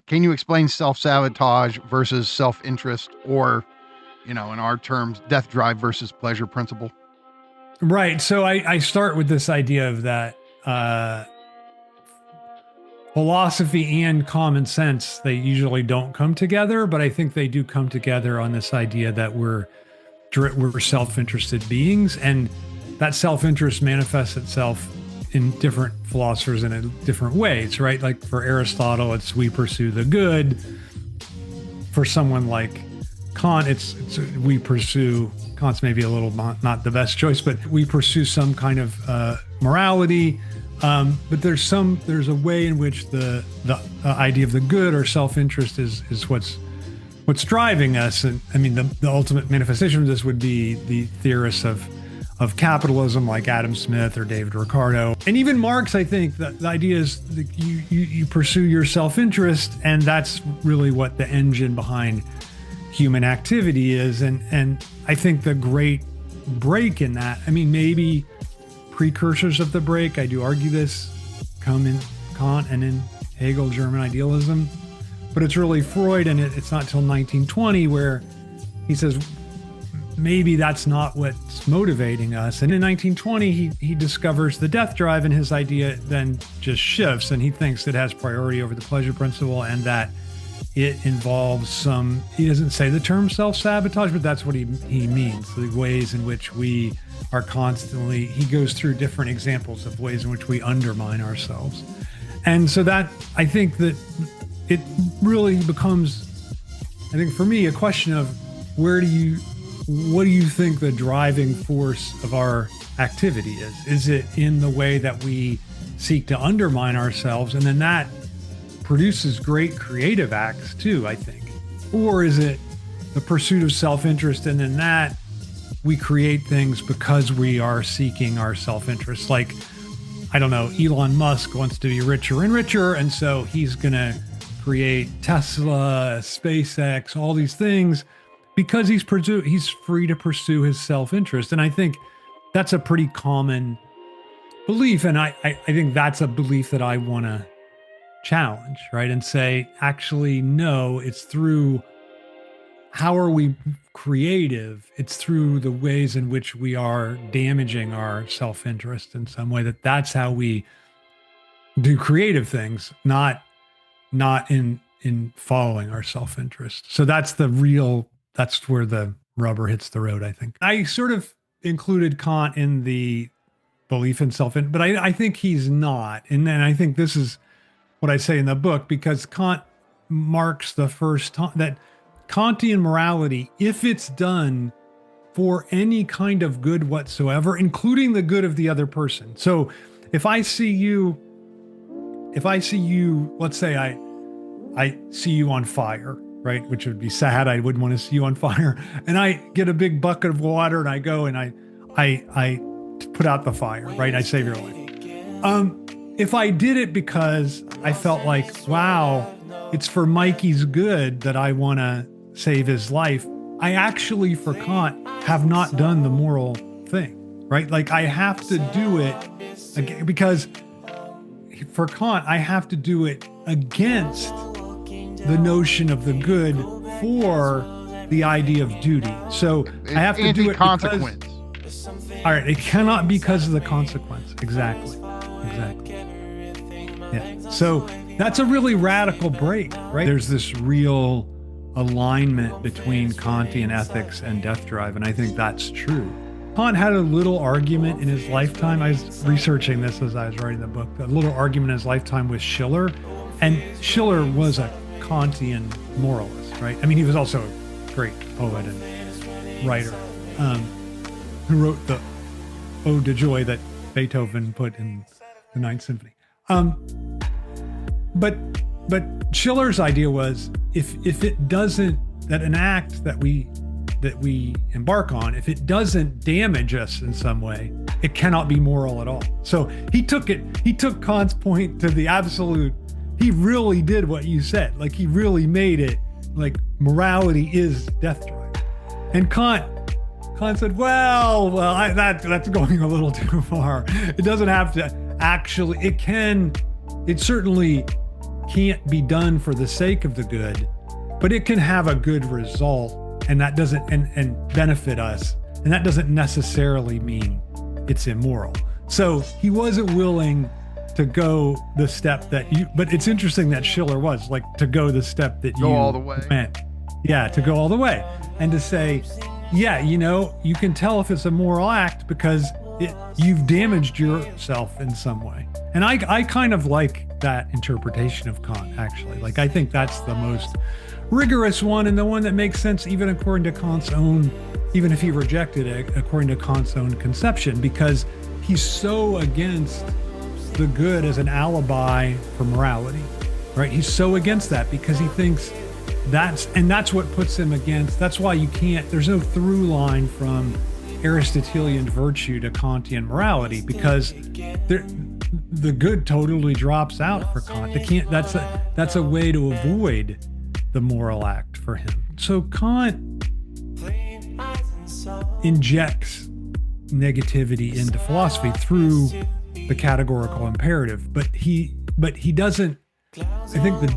Can you explain self-sabotage versus self-interest, or, in our terms, death drive versus pleasure principle? Right. So I start with this idea of that philosophy and common sense, they usually don't come together, but I think they do come together on this idea that we're self-interested beings, and that self-interest manifests itself in different philosophers in different ways, right? Like for Aristotle, it's we pursue the good. For someone like Kant, it's we pursue, Kant's maybe a little not the best choice, but we pursue some kind of morality. But there's a way in which the idea of the good or self-interest is what's driving us. And I mean, the ultimate manifestation of this would be the theorists of capitalism like Adam Smith or David Ricardo. And even Marx, I think the idea is that you pursue your self-interest, and that's really what the engine behind human activity is. And I think the great break in that, I mean, maybe precursors of the break, I do argue this, come in Kant and in Hegel, German idealism, but it's really Freud, and it's not till 1920 where he says maybe that's not what's motivating us. And in 1920, he discovers the death drive, and his idea then just shifts, and he thinks it has priority over the pleasure principle, and that it involves some, he doesn't say the term self-sabotage, but that's what he means, the ways in which we are constantly, he goes through different examples of ways in which we undermine ourselves. And so that, I think that it really becomes, I think for me, a question of what do you think the driving force of our activity is? Is it in the way that we seek to undermine ourselves, and then that produces great creative acts too, I think? Or is it the pursuit of self-interest, and then that we create things because we are seeking our self-interest? Like, I don't know, Elon Musk wants to be richer and richer, and so he's going to create Tesla, SpaceX, all these things because he's free to pursue his self-interest. And I think that's a pretty common belief. And I think that's a belief that I want to challenge, right? And say, actually, no, it's through how are we creative? It's through the ways in which we are damaging our self-interest in some way, that's how we do creative things, not in following our self-interest. So that's where the rubber hits the road, I think. I sort of included Kant in the belief in self-interest, but I think he's not. And then I think this is what I say in the book, because Kant marks the first time that Kantian morality, if it's done for any kind of good whatsoever, including the good of the other person. So if I see you, let's say I see you on fire, right? Which would be sad. I wouldn't want to see you on fire. And I get a big bucket of water and I go and I put out the fire, right? I save your life. If I did it because I felt like, wow, it's for Mikey's good that I want to save his life, I actually, for Kant, have not done the moral thing, right? Like I have to do it because for Kant, I have to do it against the notion of the good for the idea of duty. So I have to do it because, all right, it cannot be because of the consequence. Exactly. Yeah. So that's a really radical break, right? There's this real alignment between Kantian ethics and death drive, and I think that's true. Kant had a little argument in his lifetime. I was researching this as I was writing the book. A little argument in his lifetime with Schiller, and Schiller was a Kantian moralist, right? I mean, he was also a great poet and writer who wrote the Ode to Joy that Beethoven put in the Ninth Symphony. But Schiller's idea was if it doesn't, that an act that we embark on, if it doesn't damage us in some way, it cannot be moral at all. So he took Kant's point to the absolute. He really did what you said. Like he really made it like morality is death drive. And Kant said, that's going a little too far. It doesn't have to actually, it certainly can't be done for the sake of the good, but it can have a good result, and that doesn't and benefit us, and that doesn't necessarily mean it's immoral. So he wasn't willing to go the step that you, but it's interesting that Schiller was like, to go the step that Go all the way. went. Yeah, to go all the way and to say, yeah, you know, you can tell if it's a moral act because you've damaged yourself in some way. And I kind of like that interpretation of Kant, actually. Like, I think that's the most rigorous one, and the one that makes sense even according to Kant's own, even if he rejected it, according to Kant's own conception, because he's so against the good as an alibi for morality, right? He's so against that because he thinks that's what puts him against. That's why there's no through line from Aristotelian virtue to Kantian morality, because the good totally drops out for Kant. That's a way to avoid the moral act for him. So Kant injects negativity into philosophy through the categorical imperative, but he doesn't. I think that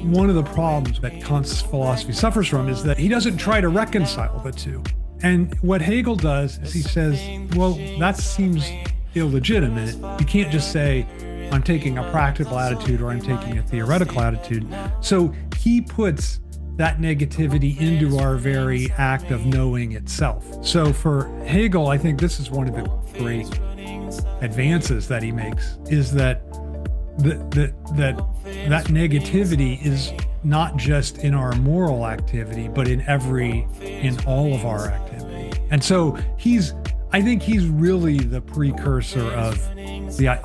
one of the problems that Kant's philosophy suffers from is that he doesn't try to reconcile the two. And what Hegel does is he says, well, that seems illegitimate. You can't just say, I'm taking a practical attitude or I'm taking a theoretical attitude. So he puts that negativity into our very act of knowing itself. So for Hegel, I think this is one of the great advances that he makes, is that that negativity is not just in our moral activity, but in all of our activity. And so I think he's really the precursor of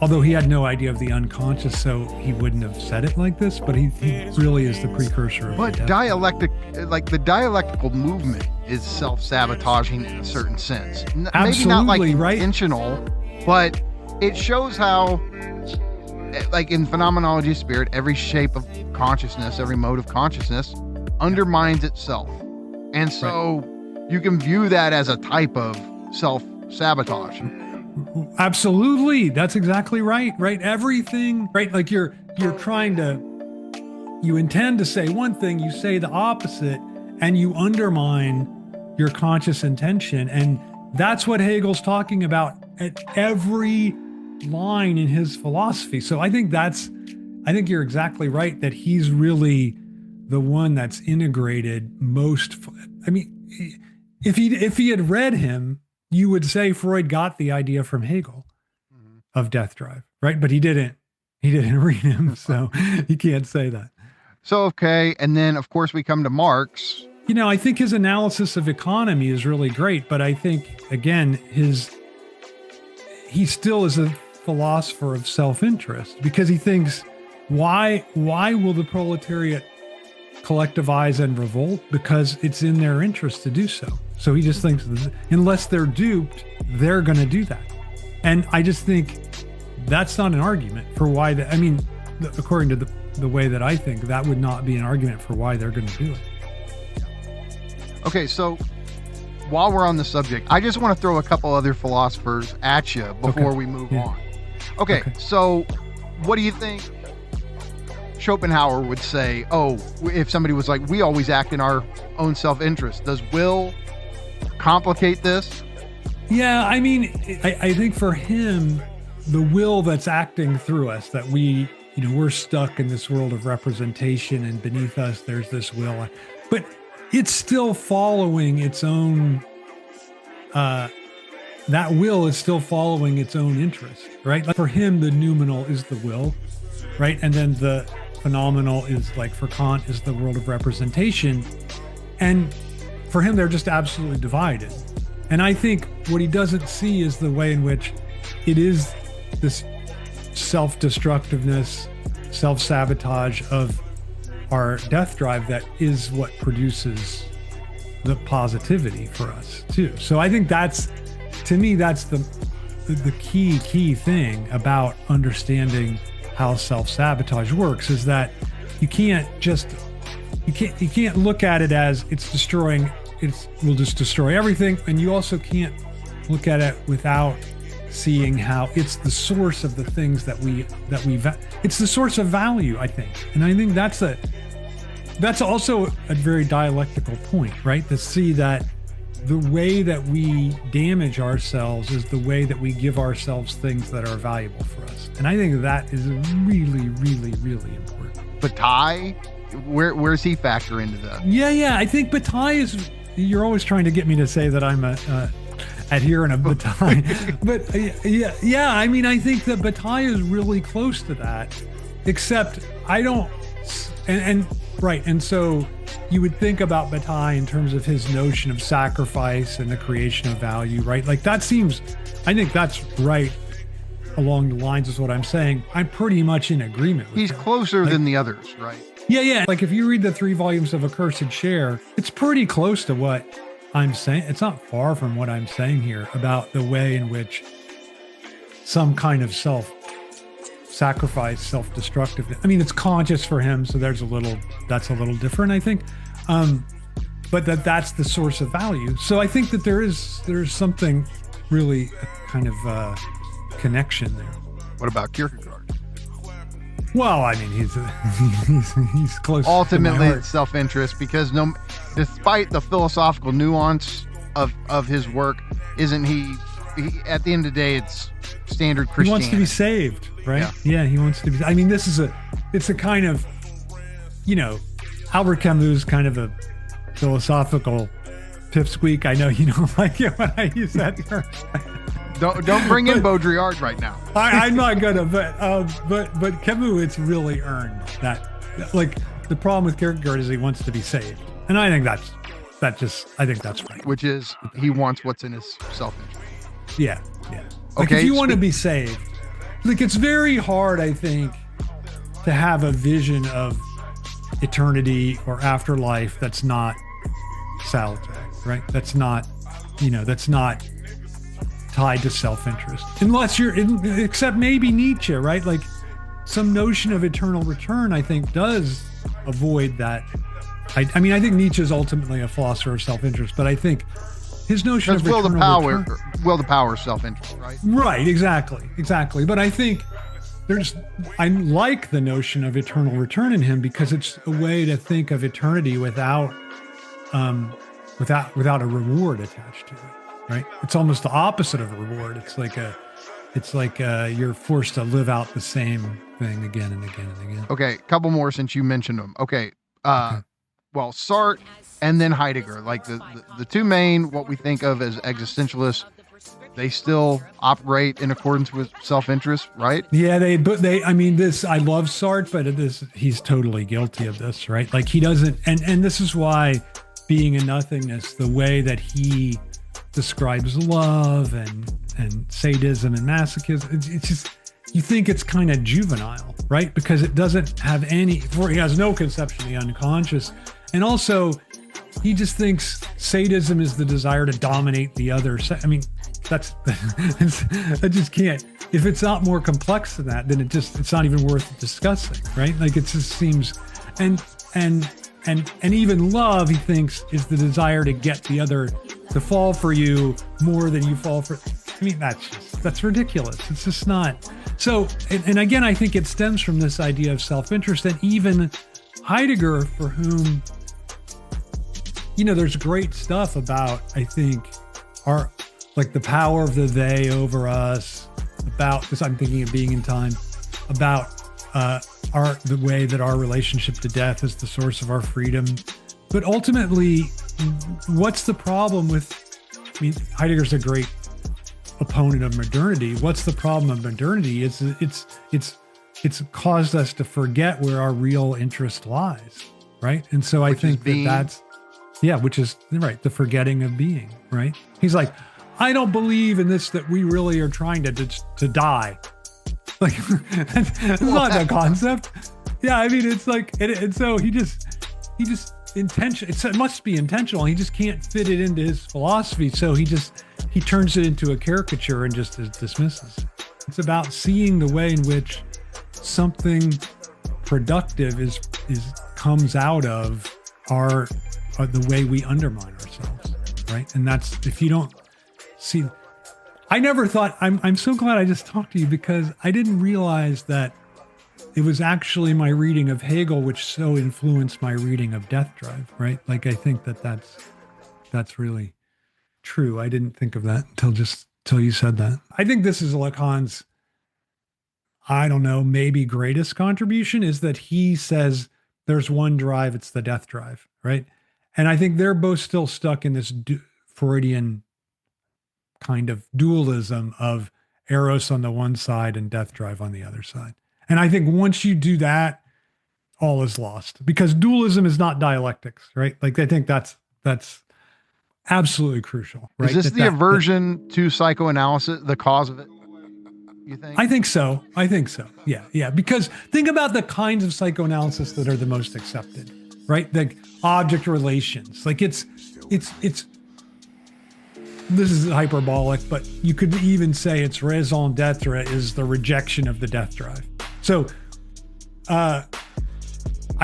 although he had no idea of the unconscious, so he wouldn't have said it like this, but he really is the precursor of the dialectical movement is self-sabotaging in a certain sense. Absolutely, maybe not like right? intentional, but it shows how, like in phenomenology of spirit, every shape of consciousness, every mode of consciousness undermines itself. And so you can view that as a type of self-sabotage. Absolutely. That's exactly right. Right. Everything, right? Like you intend to say one thing, you say the opposite, and you undermine your conscious intention. And that's what Hegel's talking about at every line in his philosophy. So I think you're exactly right that he's really the one that's integrated most. I mean, if he had read him, you would say Freud got the idea from Hegel of death drive, right? But he didn't read him, so you can't say that. So, okay. And then of course we come to Marx. You know, I think his analysis of economy is really great, but I think again, he still is a philosopher of self-interest, because he thinks, why will the proletariat collectivize and revolt? Because it's in their interest to do so. So he just thinks unless they're duped, they're going to do that. And I just think that's not an argument for why according to the way that I think, that would not be an argument for why they're going to do it. Okay, so while we're on the subject, I just want to throw a couple other philosophers at you before we move on. Okay, so what do you think Schopenhauer would say? Oh, if somebody was like, we always act in our own self-interest, does will complicate this? Yeah, I mean, I think for him, the will that's acting through us, that we're stuck in this world of representation, and beneath us there's this will, but it's still following its own, that will is still following its own interest, right? Like for him, the noumenal is the will, right? And then the phenomenal is, like for Kant, is the world of representation. And for him, they're just absolutely divided. And I think what he doesn't see is the way in which it is this self-destructiveness, self-sabotage of our death drive that is what produces the positivity for us too. So I think to me, that's the key thing about understanding how self-sabotage works, is that you can't look at it as will just destroy everything. And you also can't look at it without seeing how it's the source of the things it's the source of value, I think. And I think that's also a very dialectical point, right? To see that the way that we damage ourselves is the way that we give ourselves things that are valuable for us. And I think that is really, really, really important. Bataille, where's he factor into that? Yeah. I think Bataille is, you're always trying to get me to say that I'm a adherent of Bataille. But yeah, I mean, I think that Bataille is really close to that, except I don't, right. And so you would think about Bataille in terms of his notion of sacrifice and the creation of value, right? Like that seems, I think that's right along the lines of what I'm saying. I'm pretty much in agreement with He's him. closer than the others, right? Yeah. Like if you read the 3 volumes of Accursed Share, it's pretty close to what I'm saying. It's not far from what I'm saying here about the way in which some kind of self-sacrifice, self-destructive. I mean, it's conscious for him, so that's a little different, I think. But that's the source of value. So I think that there's something really kind of connection there. What about Kierkegaard? Well, I mean, he's close. Ultimately, it's self-interest, because despite the philosophical nuance of his work, isn't he at the end of the day, it's standard Christianity. He wants to be saved, right? Yeah, he wants to be. I mean, it's a kind of, Albert Camus, kind of a philosophical pipsqueak. I know you don't like it when I use that term. Don't bring in Baudrillard right now. I'm not gonna, but Camus, it's really earned that. Like the problem with Kierkegaard is he wants to be saved, and I think that's right. Which is he wants what's in his self-interest. Yeah. Like if you want to be saved, like it's very hard, I think, to have a vision of eternity or afterlife that's not salutary, right? That's not tied to self-interest, unless except maybe Nietzsche, right? Like some notion of eternal return, I think, does avoid that. I mean, I think Nietzsche is ultimately a philosopher of self-interest, but I think his notion of will the power is self-interest, right? Right, exactly. But I think I like the notion of eternal return in him, because it's a way to think of eternity without a reward attached to it. Right? It's almost the opposite of a reward. It's like you're forced to live out the same thing again and again and again. Okay, couple more since you mentioned them. Okay. Well, Sartre and then Heidegger, like the two main, what we think of as existentialists, they still operate in accordance with self-interest, right? Yeah, I mean, I love Sartre, but he's totally guilty of this, right? Like he doesn't, and this is why being in nothingness, the way that he describes love and sadism and masochism, it's just, you think it's kind of juvenile, right? Because it doesn't have he has no conception of the unconscious. And also, he just thinks sadism is the desire to dominate the other. I mean, I just can't. If it's not more complex than that, then it's not even worth discussing, right? Like it just seems, and even love, he thinks, is the desire to get the other to fall for you more than you fall for. I mean, that's ridiculous. It's just not. So, and again, I think it stems from this idea of self-interest, and even Heidegger, for whom, there's great stuff about, I think, like the power of the they over us, about, because I'm thinking of Being in Time, about the way that our relationship to death is the source of our freedom. But ultimately, what's the problem with, Heidegger's a great opponent of modernity. What's the problem of modernity? It's caused us to forget where our real interest lies, right? And so I think that's, which is right, the forgetting of being, right? He's like, I don't believe in this, that we really are trying to die. Like, that's not the concept. Yeah, I mean, it's like, and so he just it must be intentional. He just can't fit it into his philosophy. So he turns it into a caricature and just dismisses. It's about seeing the way in which something productive comes out of the way we undermine ourselves, right? And that's, if you don't see, I never thought, I'm so glad I just talked to you, because I didn't realize that it was actually my reading of Hegel which so influenced my reading of Death Drive, right? Like, I think that's really true. I didn't think of that until you said that. I think this is Lacan's, I don't know, maybe greatest contribution, is that he says there's one drive, it's the death drive, right? And I think they're both still stuck in this Freudian kind of dualism of Eros on the one side and death drive on the other side. And I think once you do that, all is lost, because dualism is not dialectics, right? Like, I think that's absolutely crucial, right? Is this the aversion to psychoanalysis, the cause of it, you think? I think so. Yeah. Because think about the kinds of psychoanalysis that are the most accepted, right? Like object relations. Like it's this is hyperbolic, but you could even say it's raison d'etre is the rejection of the death drive. So I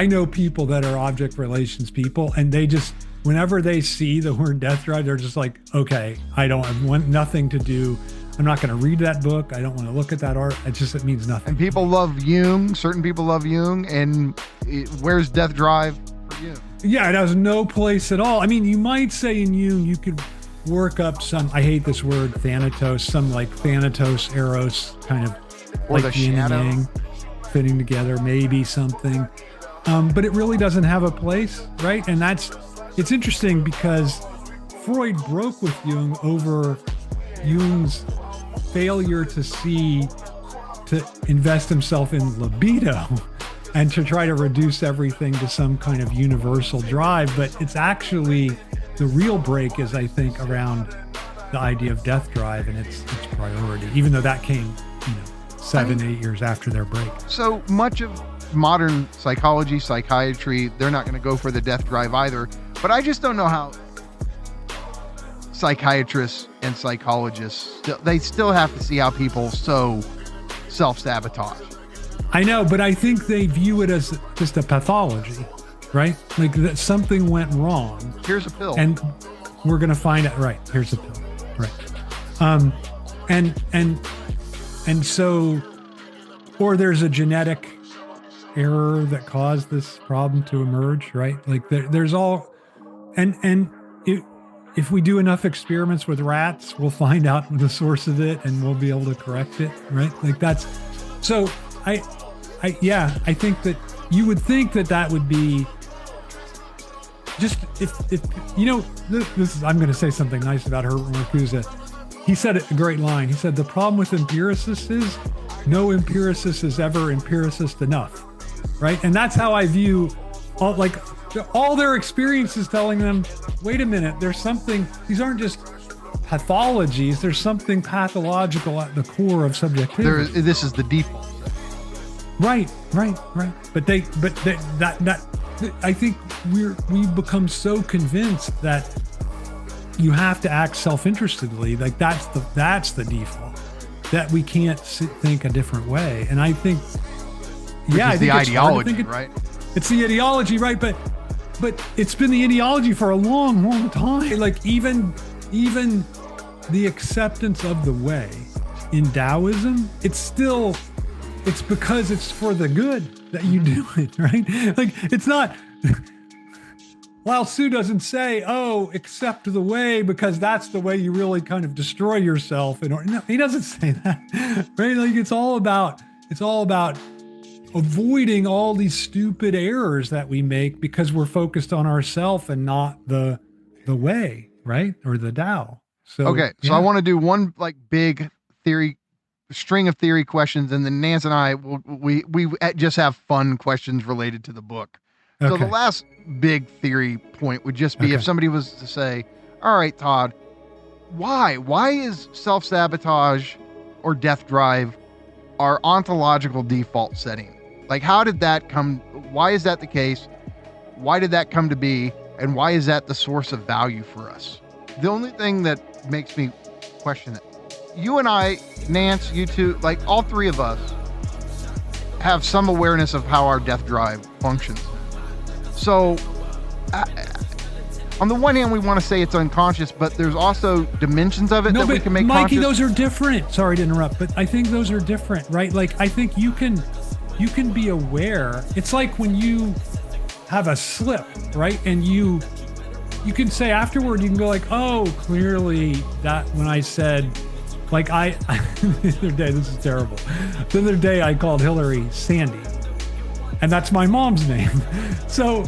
know people that are object relations people, and they just, whenever they see the word death drive, they're just like, okay, I want nothing to do. I'm not going to read that book. I don't want to look at that art. It means nothing. And people love Jung. Certain people love Jung. And where's death drive for Jung? Yeah, it has no place at all. I mean, you might say in Jung, you could work up some, I hate this word, Thanatos, some like Thanatos, Eros kind of, or like the yin shadow and yang fitting together, maybe something. But it really doesn't have a place, right? And it's interesting because Freud broke with Jung over Jung's failure to invest himself in libido and to try to reduce everything to some kind of universal drive. But it's actually, the real break is, I think, around the idea of death drive and its priority, even though that came, 7-8 years after their break. So much of modern psychology, psychiatry, they're not going to go for the death drive either. But I just don't know how psychiatrists and psychologists, they still have to see how people so self-sabotage. I know, but I think they view it as just a pathology, right? Like that something went wrong. Here's a pill. And we're going to find out, right, here's a pill, right. And so, or there's a genetic error that caused this problem to emerge, right? Like there's all, and if we do enough experiments with rats, we'll find out the source of it and we'll be able to correct it, right? Like that's, so I think that you would think that would be just, if this is, I'm going to say something nice about Herbert Marcuse. He said a great line. He said, the problem with empiricists is no empiricist is ever empiricist enough, right? And that's how I view all their experiences telling them, wait a minute, there's something, these aren't just pathologies, there's something pathological at the core of subjectivity. This is the default. Right. But I think we've become so convinced that you have to act self-interestedly. Like that's the default, that we can't think a different way. And I think, I think the ideology, right? It's the ideology, right? But it's been the ideology for a long, long time. Like even the acceptance of the way in Taoism, it's because it's for the good that you do it, right? Like it's not, Lao Tzu doesn't say, accept the way because that's the way you really kind of destroy yourself. No, he doesn't say that, right? Like it's all about avoiding all these stupid errors that we make because we're focused on ourself and not the way, right? Or the Tao. So I want to do one like big string of theory questions, and then Nance and I we just have fun questions related to the book. So the last big theory point would just be if somebody was to say, all right, Todd, why is self-sabotage or death drive our ontological default setting? Like, how did that come? Why is that the case? Why did that come to be? And why is that the source of value for us? The only thing that makes me question it, you and I, Nance, you two, like all three of us have some awareness of how our death drive functions. So on the one hand, we want to say it's unconscious, but there's also dimensions of it that we can make Mikey, conscious. those are different. Sorry to interrupt, but I think those are different, right? Like, I think you can be aware. It's like when you have a slip, right? And you can say afterward, you can go like, oh, clearly that when I said, like the other day, this is terrible. The other day I called Hillary Sandy, and that's my mom's name. So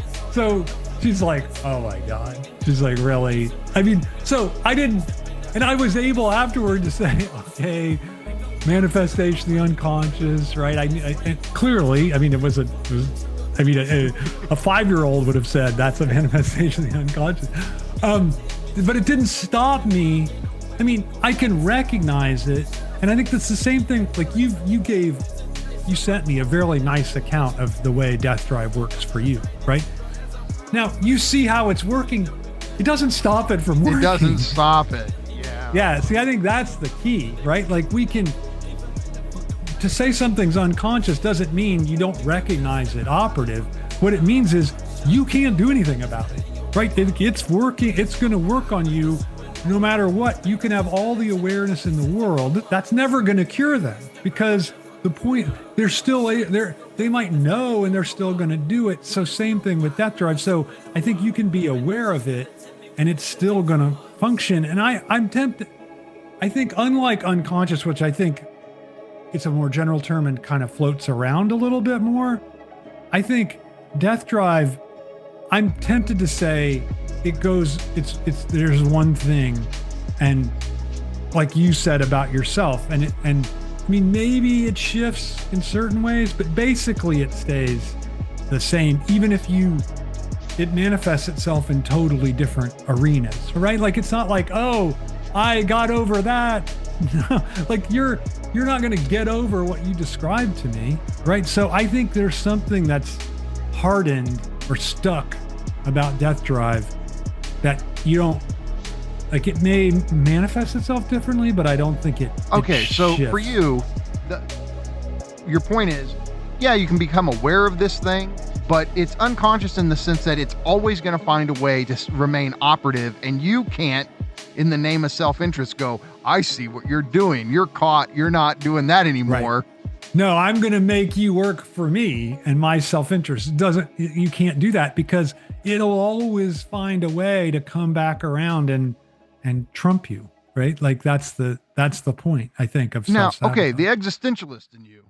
she's like, oh my God. She's like, really? I mean, so I didn't, and I was able afterward to say, okay, manifestation of the unconscious, right? I clearly, I mean, a 5-year-old would have said that's a manifestation of the unconscious. But it didn't stop me. I mean, I can recognize it. And I think that's the same thing. Like you sent me a very nice account of the way Death Drive works for you, right? Now you see how it's working. It doesn't stop it from working. It doesn't stop it. Yeah. Yeah. See, I think that's the key, right? Like to say something's unconscious doesn't mean you don't recognize it operative. What it means is you can't do anything about it, right? It's working. It's going to work on you no matter what. You can have all the awareness in the world. That's never going to cure them, because the point, they're still, they might know and they're still going to do it. So same thing with Death Drive. So I think you can be aware of it and it's still going to function. And I'm tempted, I think unlike unconscious, which I think it's a more general term and kind of floats around a little bit more, I think Death Drive, I'm tempted to say there's one thing, and like you said about yourself, and I mean, maybe it shifts in certain ways, but basically it stays the same, even if it manifests itself in totally different arenas, right? Like, it's not like, oh, I got over that. No, like you're not going to get over what you described to me, right? So I think there's something that's hardened or stuck about Death Drive that you don't, like, it may manifest itself differently, but I don't think it Okay, so shifts. for you, your point is, yeah, you can become aware of this thing, but it's unconscious in the sense that it's always going to find a way to remain operative, and you can't, in the name of self-interest, go, I see what you're doing. You're caught. You're not doing that anymore. Right. No, I'm going to make you work for me and my self-interest. You can't do that, because it'll always find a way to come back around and trump you, right? Like that's the point, I think, of now. self-sabotage. Okay, the existentialist in you.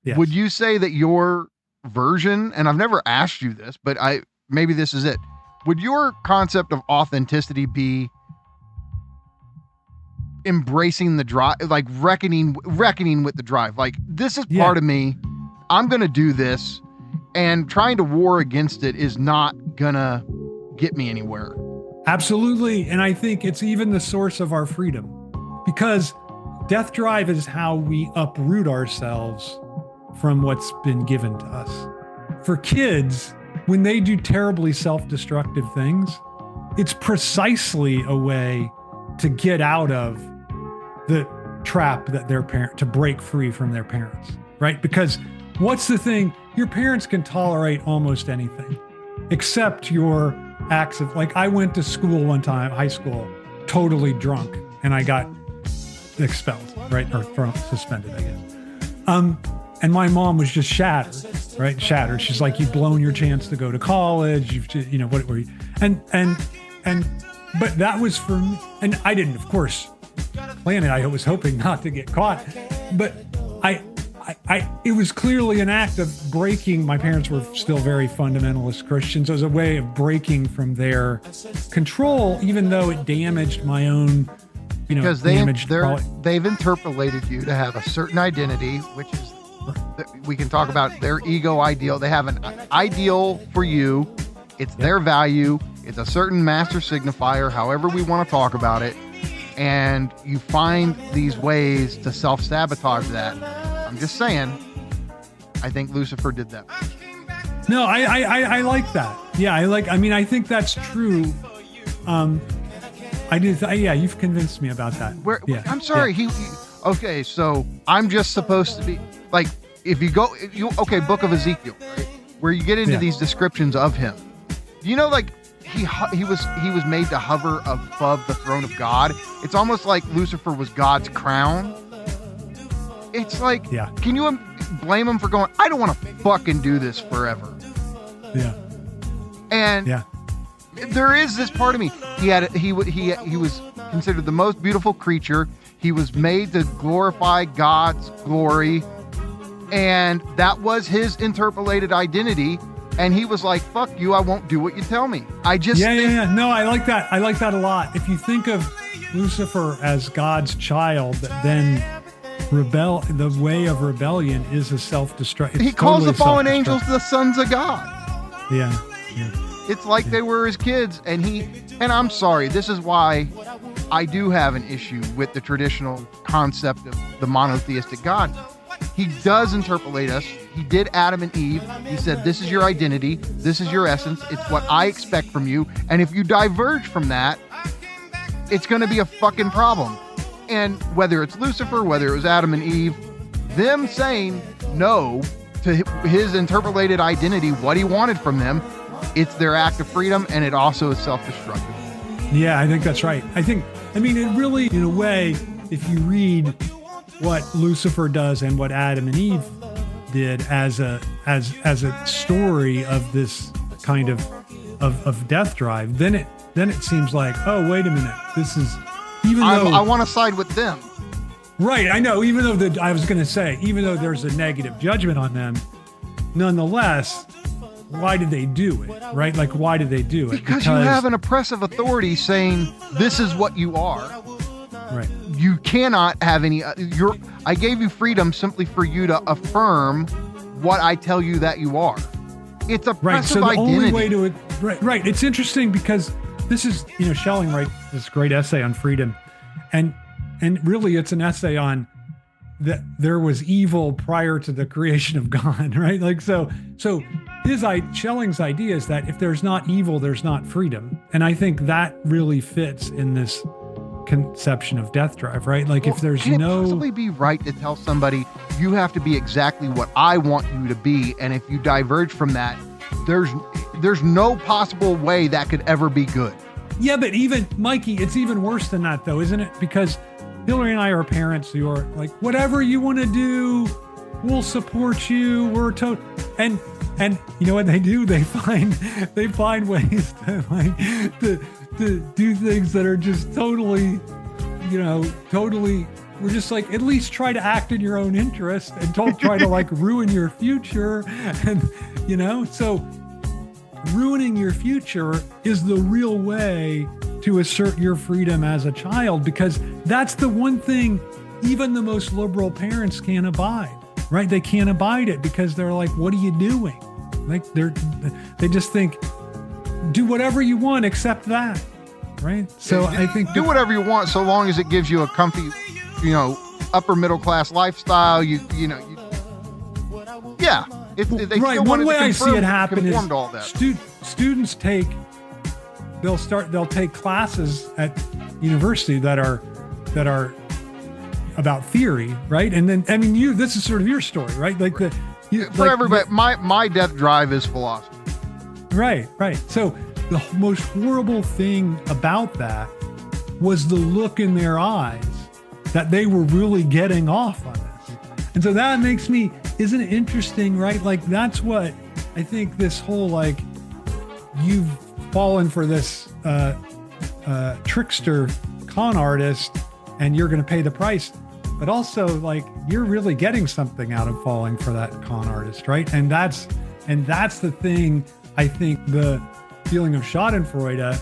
Yes. Would you say that your version, and I've never asked you this, but maybe this is it. Would your concept of authenticity be embracing the drive, like reckoning with the drive? Like, this is part of me. I'm going to do this, and trying to war against it is not gonna get me anywhere. Absolutely. And I think it's even the source of our freedom, because Death Drive is how we uproot ourselves from what's been given to us. For kids, when they do terribly self-destructive things, it's precisely a way to get out of the trap that their parent, to break free from their parents, right? Because what's the thing? Your parents can tolerate almost anything except your acts of, like, I went to school one time, high school, totally drunk, and I got expelled, right? Or suspended, I guess. And my mom was just shattered, right? Shattered. She's like, you've blown your chance to go to college. What were you? But that was for me. And I didn't, of course, plan it. I was hoping not to get caught, but it was clearly an act of breaking. My parents were still very fundamentalist Christians. It was a way of breaking from their control, even though it damaged my own, because they've interpolated you to have a certain identity, which is, we can talk about their ego ideal. They have an ideal for you. It's their value. It's a certain master signifier, however we want to talk about it. And you find these ways to self-sabotage that. I'm just saying, I think Lucifer did that. No, I like that. Yeah, I think that's true. You've convinced me about that. I'm sorry. Okay, so I'm just supposed to be like, if you go, Book of Ezekiel, right, where you get into these descriptions of him. Do you know, like, he was made to hover above the throne of God. It's almost like Lucifer was God's crown. It's like, yeah. Can you blame him for going, I don't want to fucking do this forever? Yeah. And yeah. There is this part of me. He was considered the most beautiful creature. He was made to glorify God's glory, and that was his interpolated identity. And he was like, fuck you, I won't do what you tell me. I just yeah. No, I like that. I like that a lot. If you think of Lucifer as God's child, then the way of rebellion is a self-destruct. He calls the fallen angels the sons of God. Yeah. It's like they were his kids, and I'm sorry, this is why I do have an issue with the traditional concept of the monotheistic God. He does interpolate us. He did Adam and Eve. He said, this is your identity. This is your essence. It's what I expect from you. And if you diverge from that, it's going to be a fucking problem. And whether it's Lucifer, whether it was Adam and Eve, them saying no to his interpolated identity, what he wanted from them, it's their act of freedom, and it also is self-destructive. Yeah, I think that's right. I mean, it really, in a way, if you read what Lucifer does and what Adam and Eve did as a story of this kind of death drive, then it seems like, oh, wait a minute, this is, even though I want to side with them. Right, I know, even though I was going to say, even though there's a negative judgment on them, nonetheless, why did they do it, right? Like, why did they do it? Because you have an oppressive authority saying, this is what you are. Right. You cannot have any, I gave you freedom simply for you to affirm what I tell you that you are. It's oppressive identity. Right, so the only way to it, right. It's interesting because this is, Schelling writes this great essay on freedom, and really it's an essay on that there was evil prior to the creation of God, right? Like, so Schelling's idea is that if there's not evil, there's not freedom. And I think that really fits in this conception of death drive, right? Like, if there's can it no possibly be right to tell somebody you have to be exactly what I want you to be, and if you diverge from that, there's no possible way that could ever be good. Yeah, but even Mikey, it's even worse than that, though, isn't it? Because Hillary and I are parents who are like, whatever you want to do, we'll support you. We're and you know what they do? They find ways to do things that are just totally. We're just like, at least try to act in your own interest and don't try to like ruin your future. And, so ruining your future is the real way to assert your freedom as a child, because that's the one thing even the most liberal parents can't abide, right? They can't abide it because they're like, what are you doing? Like they just think, do whatever you want except that, right? So I think do whatever you want so long as it gives you a comfy, upper middle class lifestyle. Yeah. If they right. One way I see it happen is all that. Students they'll take classes at university that are about theory, right? And then, I mean, this is sort of your story, right? Like everybody, my death drive is philosophy. Right. So the most horrible thing about that was the look in their eyes that they were really getting off on this. And so that makes me, isn't it interesting, right? Like, that's what I think this whole, like, you've fallen for this trickster con artist and you're going to pay the price, but also, like, you're really getting something out of falling for that con artist, right? And that's the thing I think the feeling of Schadenfreude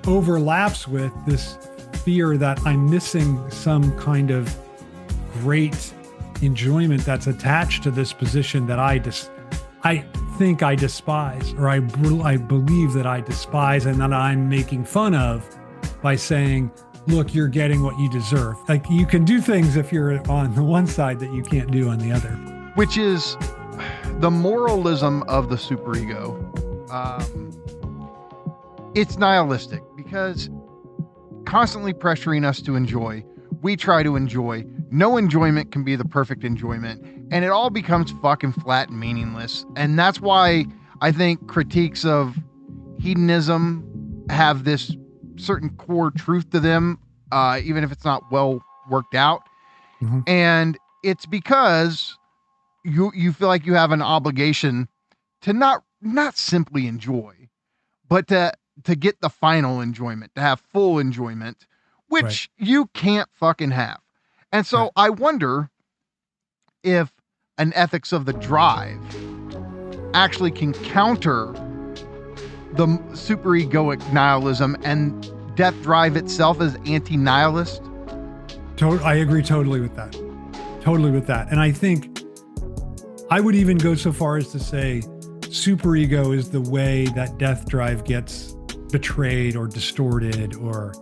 overlaps with this fear that I'm missing some kind of great enjoyment that's attached to this position that I think I despise, or I believe that I despise, and that I'm making fun of by saying, look, you're getting what you deserve. Like, you can do things if you're on the one side that you can't do on the other. Which is the moralism of the superego. It's nihilistic because constantly pressuring us to enjoy. We try to enjoy. No enjoyment can be the perfect enjoyment. And it all becomes fucking flat and meaningless. And that's why I think critiques of hedonism have this certain core truth to them, even if it's not well worked out. Mm-hmm. And it's because you feel like you have an obligation to not simply enjoy, but to get the final enjoyment, to have full enjoyment, which you can't fucking have. And so I wonder if an ethics of the drive actually can counter the superegoic nihilism, and death drive itself is anti-nihilist. I agree totally with that. Totally with that. And I think I would even go so far as to say superego is the way that death drive gets betrayed or distorted or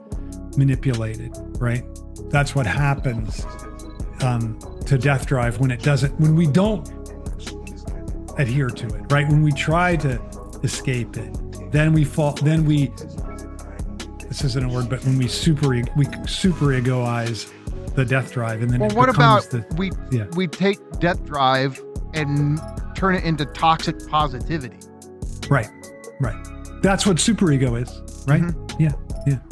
manipulated, right? That's what happens to death drive when we don't adhere to it, right? When we try to escape it, then we fall, this isn't a word, but when we super egoize the death drive, and then what about we take death drive and turn it into toxic positivity? Right. That's what superego is, right? Mm-hmm. Yeah.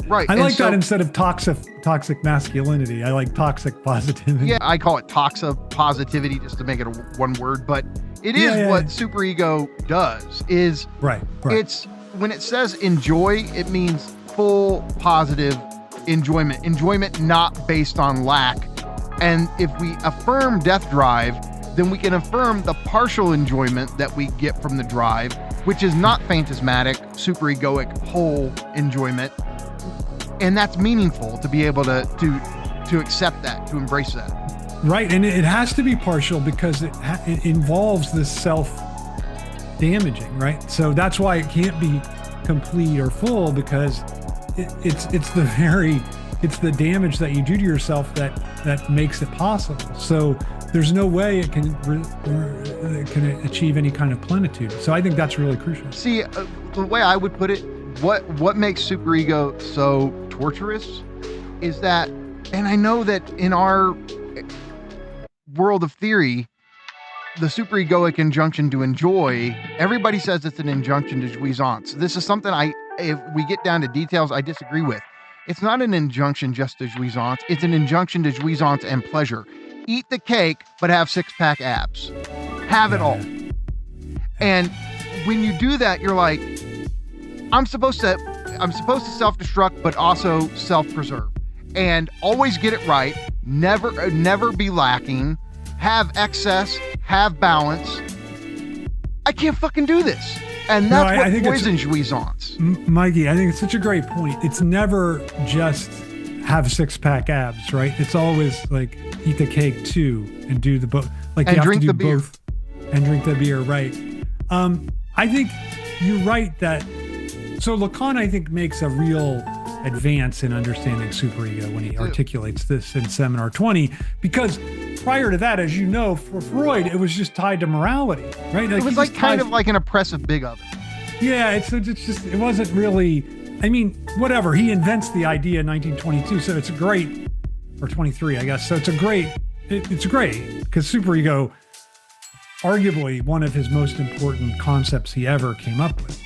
Right. I like that instead of toxic masculinity. I like toxic positivity. Yeah, I call it toxic positivity just to make it one word, but it is what superego does. Is right. It's when it says enjoy, it means full positive enjoyment not based on lack. And if we affirm death drive, then we can affirm the partial enjoyment that we get from the drive, which is not phantasmatic, superegoic, whole enjoyment. And that's meaningful to be able to accept that, to embrace that. Right, and it has to be partial because it involves this self-damaging, right? So that's why it can't be complete or full, because it's the damage that you do to yourself that makes it possible. So there's no way it can achieve any kind of plenitude. So I think that's really crucial. See, the way I would put it, what makes superego so torturous is that, and I know that in our world of theory, the superegoic injunction to enjoy, everybody says it's an injunction to jouissance. This is something if we get down to details, I disagree with. It's not an injunction just to jouissance. It's an injunction to jouissance and pleasure. Eat the cake, but have six-pack abs. Have it all. And when you do that, you're like, I'm supposed to self-destruct, but also self-preserve, and always get it right. Never be lacking. Have excess. Have balance. I can't fucking do this, and that's what poisons jouissance. Mikey, I think it's such a great point. It's never just have six-pack abs, right? It's always like eat the cake too, and do the both. Like and you have drink to do the beer. both, and drink the beer, right? I think you're right that. So Lacan, I think, makes a real advance in understanding superego when he articulates this in Seminar 20, because prior to that, as you know, for Freud, it was just tied to morality, right? It was like kind of like an oppressive big oven. Yeah, it wasn't really, I mean, whatever. He invents the idea in 1922, so it's a great, or 23, I guess. So it's great because superego, arguably one of his most important concepts he ever came up with.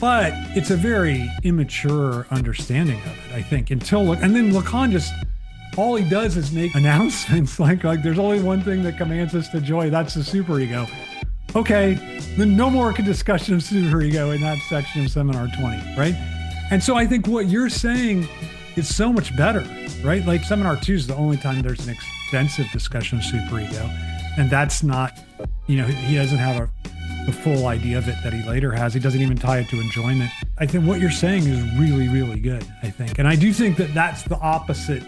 But it's a very immature understanding of it, I think, and then Lacan just, all he does is make announcements like there's only one thing that commands us to joy, that's the superego. Okay, then no more discussion of superego in that section of Seminar 20, right? And so I think what you're saying is so much better, right? Like Seminar 2 is the only time there's an extensive discussion of superego, and that's not, he doesn't have the full idea of it that he later has. He doesn't even tie it to enjoyment. I think what you're saying is really, really good, I think. And I do think that that's the opposite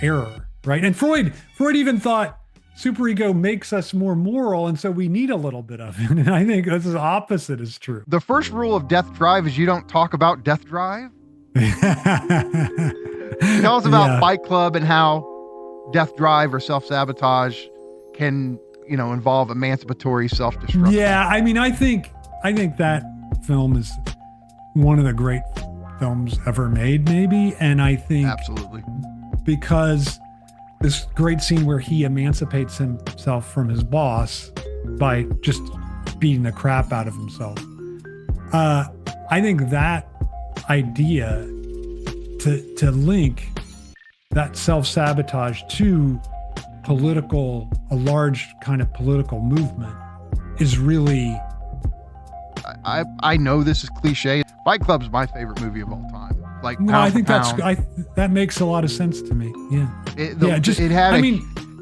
error, right? And Freud even thought superego makes us more moral, and so we need a little bit of it. And I think that's the opposite is true. The first rule of death drive is you don't talk about death drive. Tell us about Fight Club and how death drive or self-sabotage can involve emancipatory self-destruction. Yeah, I mean, I think that film is one of the great films ever made, maybe. And I think absolutely, because this great scene where he emancipates himself from his boss by just beating the crap out of himself. I think that idea to link that self-sabotage to a large kind of political movement is really. I know this is cliche. Fight Club's my favorite movie of all time. Like, no, I think that makes a lot of sense to me. Yeah. It had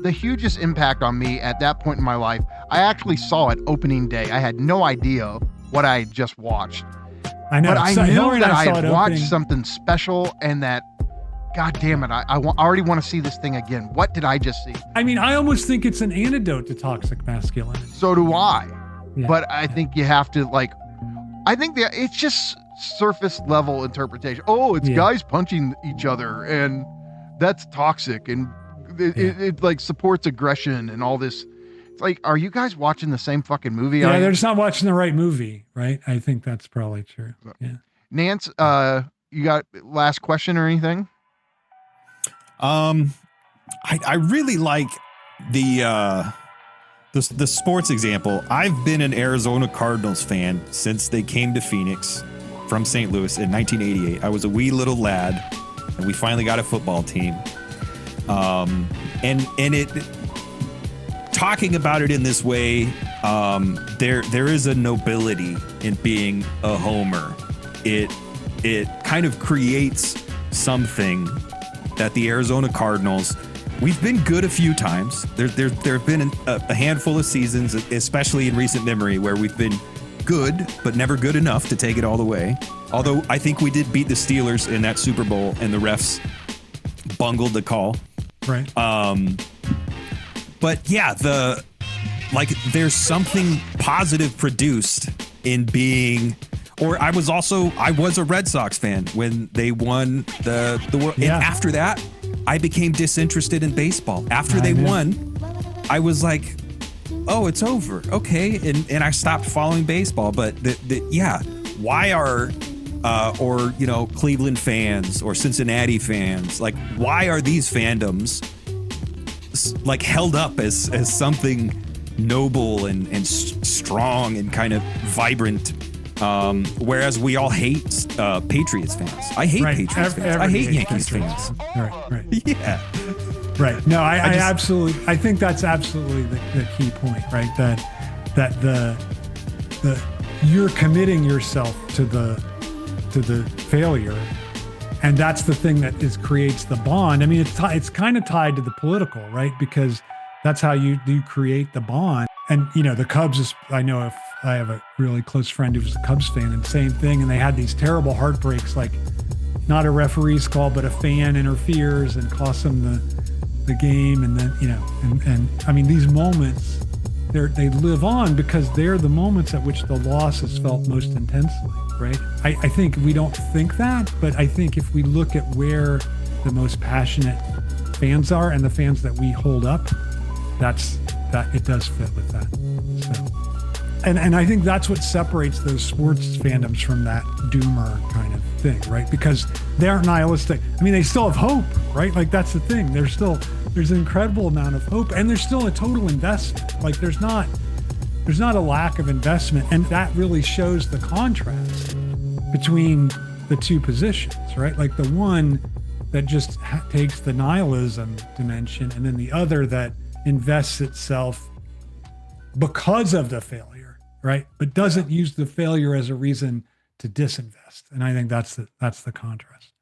the hugest impact on me at that point in my life. I actually saw it opening day. I had no idea what I had just watched. I know. But I knew that I had watched something special, and that, God damn it, I already want to see this thing again. What did I just see? I mean, I almost think it's an antidote to toxic masculinity. So do I. Yeah. But I think you have to, like, I think that it's just surface level interpretation. Oh, it's guys punching each other, and that's toxic, and it like supports aggression and all this. It's like, are you guys watching the same fucking movie? Yeah, they're just not watching the right movie, right? I think that's probably true. Yeah. Nance, you got last question or anything? I really like the sports example. I've been an Arizona Cardinals fan since they came to Phoenix from St. Louis in 1988. I was a wee little lad, and we finally got a football team. And it, talking about it in this way, there is a nobility in being a homer. It kind of creates something that the Arizona Cardinals, we've been good a few times. There have been a handful of seasons, especially in recent memory, where we've been good, but never good enough to take it all the way. Although I think we did beat the Steelers in that Super Bowl, and the refs bungled the call. Right. But yeah, there's something positive produced in being. Or I was a Red Sox fan when they won the world. Yeah. And after that, I became disinterested in baseball. After they won, I was like, oh, it's over. Okay. And I stopped following baseball. But why are, Cleveland fans or Cincinnati fans, like, why are these fandoms like held up as something noble and strong and kind of vibrant? Whereas we all hate Patriots fans. I hate Patriots fans. I hate Yankees fans. Right. Yeah. Right. No, I think that's absolutely the key point, right? That the you're committing yourself to the failure, and that's the thing that creates the bond. I mean, it's kind of tied to the political, right? Because that's how you create the bond. And the Cubs I know if I have a really close friend who was a Cubs fan, and same thing. And they had these terrible heartbreaks, like not a referee's call, but a fan interferes and costs them the game. And then, and I mean, these moments, they live on because they're the moments at which the loss is felt most intensely, right? I think we don't think that, but I think if we look at where the most passionate fans are and the fans that we hold up, that it does fit with that. So. And I think that's what separates those sports fandoms from that doomer kind of thing, right? Because they aren't nihilistic. I mean, they still have hope, right? Like, that's the thing. There's an incredible amount of hope, and there's still a total investment. Like, there's not a lack of investment, and that really shows the contrast between the two positions, right? Like the one that just takes the nihilism dimension, and then the other that invests itself because of the failure. Right, but doesn't use the failure as a reason to disinvest, and I think that's the contrast.